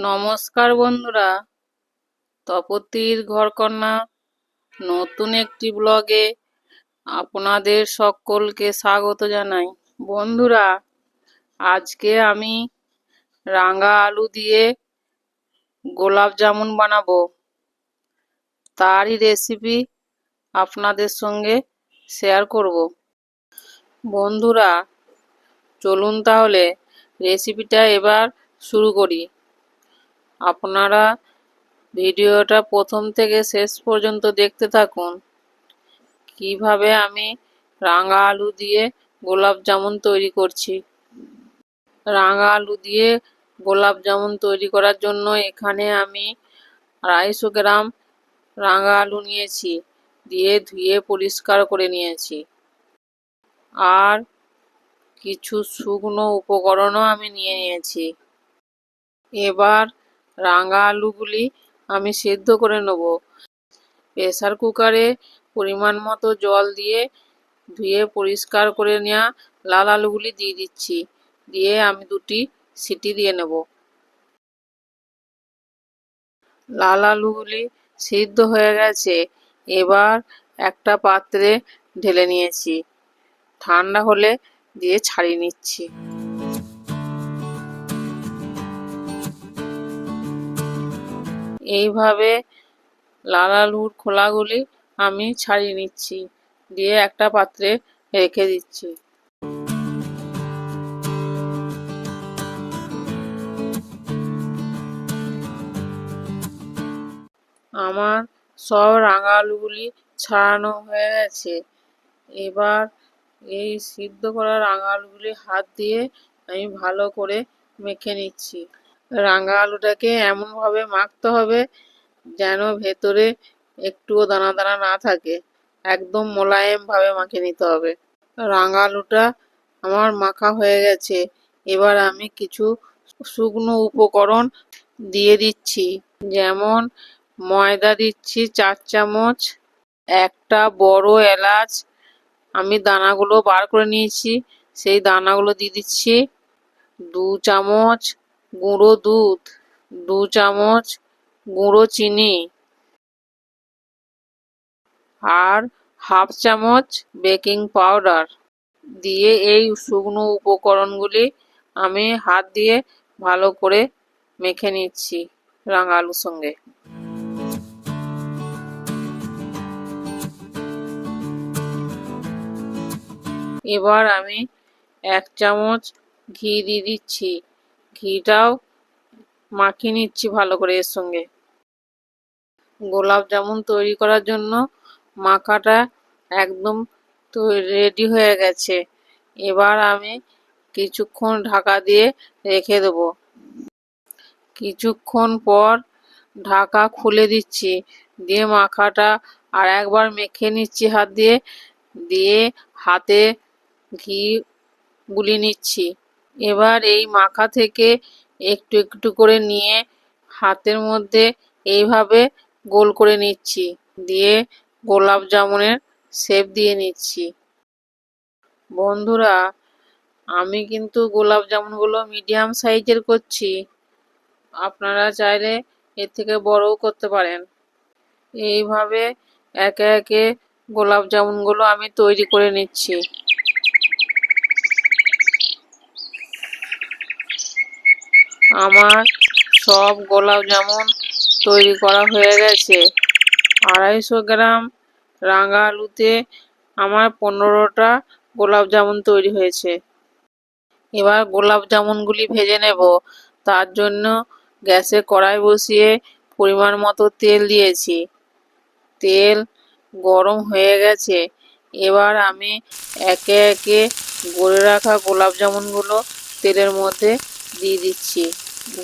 নমস্কার বন্ধুরা, তপতির ঘরকন্না নতুন একটি ব্লগে আপনাদের সকলকে স্বাগত জানাই। বন্ধুরা, আজকে আমি রাঙা আলু দিয়ে গোলাপ জামুন বানাবো। তারই রেসিপি আপনাদের সঙ্গে শেয়ার করব। বন্ধুরা, চলুন তাহলে রেসিপিটা এবার শুরু করি। আপনারা ভিডিওটা প্রথম থেকে শেষ পর্যন্ত দেখতে থাকুন, কিভাবে আমি রাঙা আলু দিয়ে গোলাপ জামুন তৈরি করছি। রাঙা আলু দিয়ে গোলাপ জামুন তৈরি করার জন্য এখানে আমি 250 গ্রাম রাঙা আলু নিয়েছি, দিয়ে ধুয়ে পরিষ্কার করে নিয়েছি। আর কিছু শুকনো উপকরণও আমি নিয়ে নিয়েছি। এবার রাঙা আলুগুলি আমি সেদ্ধ করে নেব। প্রেসার কুকারে পরিমাণ মতো জল দিয়ে ধুয়ে পরিষ্কার করে নেওয়া লাল আলুগুলি দিয়ে দিচ্ছি, দিয়ে আমি 2টি সিটি দিয়ে নেব। লাল আলুগুলি সিদ্ধ হয়ে গেছে, এবার একটা পাত্রে ঢেলে নিয়েছি। ঠান্ডা হলে দিয়ে ছাড়িয়ে নিচ্ছি। এইভাবে লাল আলুর খোলাগুলি আমি ছাড়িয়ে নিচ্ছি, দিয়ে একটা পাত্রে রেখে দিচ্ছি। আমার সব রাঙা আলুগুলি ছাড়ানো হয়ে গেছে। এবার এই সিদ্ধ করা রাঙা আলুগুলি হাত দিয়ে আমি ভালো করে মেখে নিচ্ছি। রাঙা আলুটাকে এমনভাবে মাখতে হবে যেন ভেতরে একটুও দানা দানা না থাকে, একদম মোলায়েমভাবে মাখিয়ে নিতে হবে। রাঙা আলুটা আমার মাখা হয়ে গেছে। এবার আমি কিছু শুকনো উপকরণ দিয়ে দিচ্ছি, যেমন ময়দা দিচ্ছি 4 চামচ, একটা বড় এলাচ আমি দানাগুলো বার করে নিয়েছি, সেই দানাগুলো দিয়ে দিচ্ছি, 2 চামচ গুঁড়ো দুধ, 2 চামচ গুঁড়ো চিনি, আর 1/2 চামচ বেকিং পাউডার দিয়ে এই শুকনো উপকরণগুলি আমি হাত দিয়ে ভালো করে মেখে নিচ্ছি রাঙা আলুর সঙ্গে। এবার আমি 1 চামচ ঘি দিয়ে দিচ্ছি, ঘিটাও মাখিয়ে নিচ্ছি ভালো করে এর সঙ্গে। গোলাপ জামুন তৈরি করার জন্য মাখাটা একদম রেডি হয়ে গেছে। এবার আমি কিছুক্ষণ ঢাকা দিয়ে রেখে দেব। কিছুক্ষণ পর ঢাকা খুলে দিচ্ছি, দিয়ে মাখাটা আর একবার মেখে নিচ্ছি হাত দিয়ে, দিয়ে হাতে ঘি গুলিয়ে নিচ্ছি। এবার এই মাখা থেকে একটু একটু করে নিয়ে হাতের মধ্যে এইভাবে গোল করে নিচ্ছি, দিয়ে গোলাপ জামুনের শেপ দিয়ে নিচ্ছি। বন্ধুরা, আমি কিন্তু গোলাপ জামুনগুলো মিডিয়াম সাইজের করছি, আপনারা চাইলে এর থেকে বড়ও করতে পারেন। এইভাবে একে একে গোলাপ জামুনগুলো আমি তৈরি করে নিচ্ছি। আমার সব গোলাপ জামুন তৈরি করা হয়ে গেছে। 250 গ্রাম রাঙা আলুতে আমার 15টা গোলাপ জামুন তৈরি হয়েছে। এবার গোলাপ জামুনগুলি ভেজে নেব। তার জন্য গ্যাসে কড়াই বসিয়ে পরিমাণ মতো তেল দিয়েছি। তেল গরম হয়ে গেছে। এবার আমি একে একে গড়ে রাখা গোলাপ জামুনগুলো তেলের মধ্যে দিয়ে দিচ্ছি।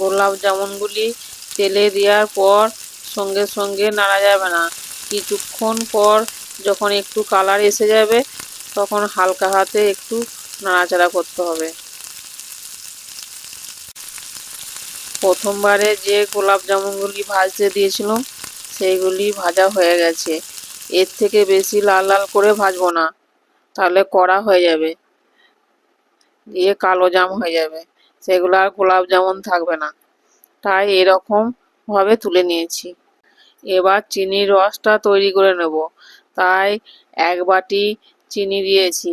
গোলাপ জামুনগুলি তেলে দেওয়ার পর সঙ্গে সঙ্গে নাড়া যাবে না। কিছুক্ষণ পর যখন একটু কালার এসে যাবে, তখন হালকা হাতে একটু নাড়াচাড়া করতে হবে। প্রথমবারে যে গোলাপ জামুনগুলি ভাজতে দিয়েছিলাম, সেইগুলি ভাজা হয়ে গেছে। এর থেকে বেশি লাল লাল করে ভাজবো না, তাহলে কড়া হয়ে যাবে, দিয়ে কালো জাম হয়ে যাবে, সেগুলো আর গোলাপ জামুন থাকবে না। তাই এরকম ভাবে তুলে নিয়েছি। এবার চিনির রসটা তৈরি করে নেব। তাই 1 বাটি চিনি দিয়েছি,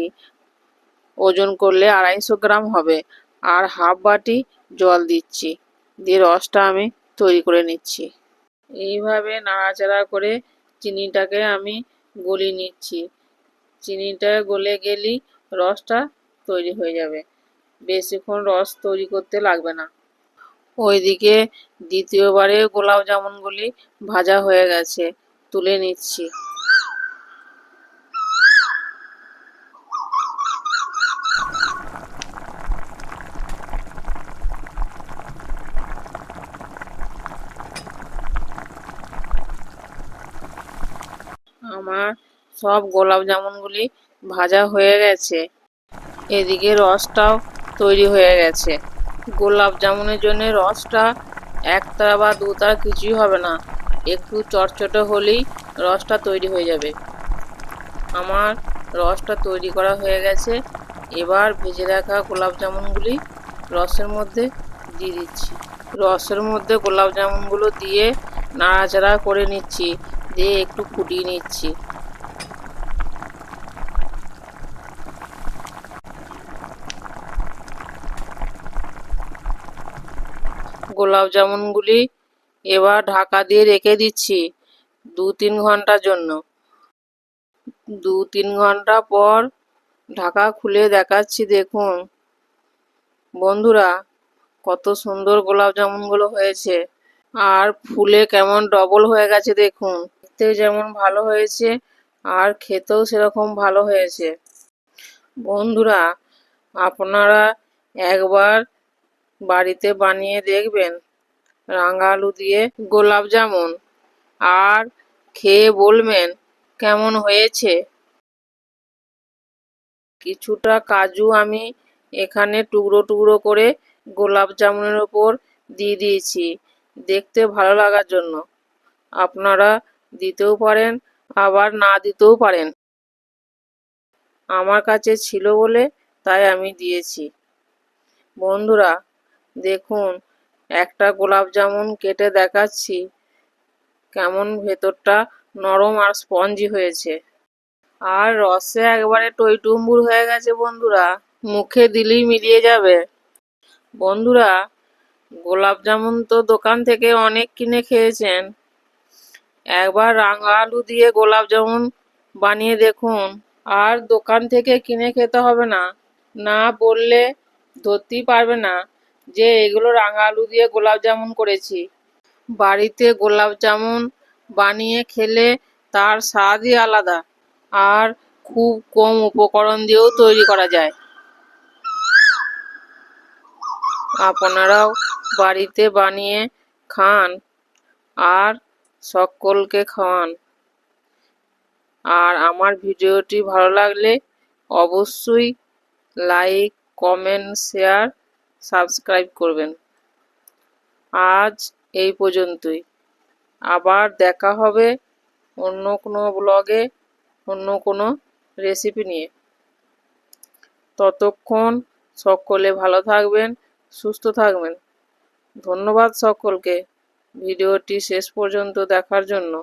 ওজন করলে 250 গ্রাম হবে, আর হাফ বাটি জল দিচ্ছি, দিয়ে রসটা আমি তৈরি করে নিচ্ছি। এইভাবে নাড়াচাড়া করে চিনিটাকে আমি গলিয়ে নিচ্ছি। চিনিটা গলে গেলেই রসটা তৈরি হয়ে যাবে, বেশিক্ষণ রস তৈরি করতে লাগবে না। ওইদিকে দ্বিতীয়বারে গোলাপ জামুনগুলি ভাজা হয়ে গেছে, তুলে নিচ্ছি। আমার সব গোলাপ জামুনগুলি ভাজা হয়ে গেছে, এদিকে রসটাও তৈরি হয়ে গেছে। গোলাপ জামুনের জন্য রসটা একটা বা দুটা কিছুই হবে না, একটু চটচটে হলেই রসটা তৈরি হয়ে যাবে। আমার রসটা তৈরি করা হয়ে গেছে। এবার ভেজে রাখা গোলাপ জামুনগুলি রসের মধ্যে দিয়ে দিচ্ছি। রসের মধ্যে গোলাপ জামুনগুলো দিয়ে নাড়াচাড়া করে নিচ্ছি, দিয়ে একটু ফুটিয়ে নিচ্ছি। গোলাপ জামুনগুলি এবার ঢাকা দিয়ে রেখে দিচ্ছি 2-3 ঘন্টার জন্য। 2-3 ঘন্টা পর ঢাকা খুলে দেখাচ্ছি, দেখুন বন্ধুরা কত সুন্দর গোলাপ জামুনগুলো হয়েছে, আর ফুলে কেমন ডবল হয়ে গেছে দেখুন। দেখতেও যেমন ভালো হয়েছে আর খেতেও সেরকম ভালো হয়েছে। বন্ধুরা আপনারা একবার বাড়িতে বানিয়ে দেখবেন রাঙা আলু দিয়ে গোলাপ জামুন, আর খেয়ে বলবেন কেমন হয়েছে। কিছুটা কাজু আমি এখানে টুকরো টুকরো করে গোলাপ জামুনের ওপর দিয়ে দিয়েছি, দেখতে ভালো লাগার জন্য। আপনারা দিতেও পারেন, আবার না দিতেও পারেন। আমার কাছে ছিল বলে তাই আমি দিয়েছি। বন্ধুরা দেখুন একটা গোলাপ জামুন কেটে দেখাচ্ছি, কেমন ভেতরটা নরম আর স্পঞ্জি হয়েছে, আর রসে একবারে টইটুম্বুর হয়ে গেছে বন্ধুরা, মুখে দিলেই মিলিয়ে যাবে। বন্ধুরা গোলাপ জামুন তো দোকান থেকে অনেক কিনে খেয়েছেন, একবার রাঙা আলু দিয়ে গোলাপ জামুন বানিয়ে দেখুন, আর দোকান থেকে কিনে খেতে হবে না। না বললে ধরতেই পারবে না যে এগুলো রাঙা আলু দিয়ে গোলাপ জামুন করেছি। বাড়িতে গোলাপ জামুন বানিয়ে খেলে তার স্বাদই আলাদা, আর খুব কম উপকরণ দিয়েও তৈরি করা যায়। আপনারাও বাড়িতে বানিয়ে খান আর সকলকে খাওয়ান। আর আমার ভিডিওটি ভালো লাগলে অবশ্যই লাইক, কমেন্ট, শেয়ার, সাবস্ক্রাইব করবেন। আজ এই পর্যন্তই, আবার দেখা হবে অন্য কোনো ব্লগে, অন্য কোনো রেসিপি নিয়ে। ততক্ষণ সকলে ভালো থাকবেন, সুস্থ থাকবেন। ধন্যবাদ সকলকে ভিডিওটি শেষ পর্যন্ত দেখার জন্য।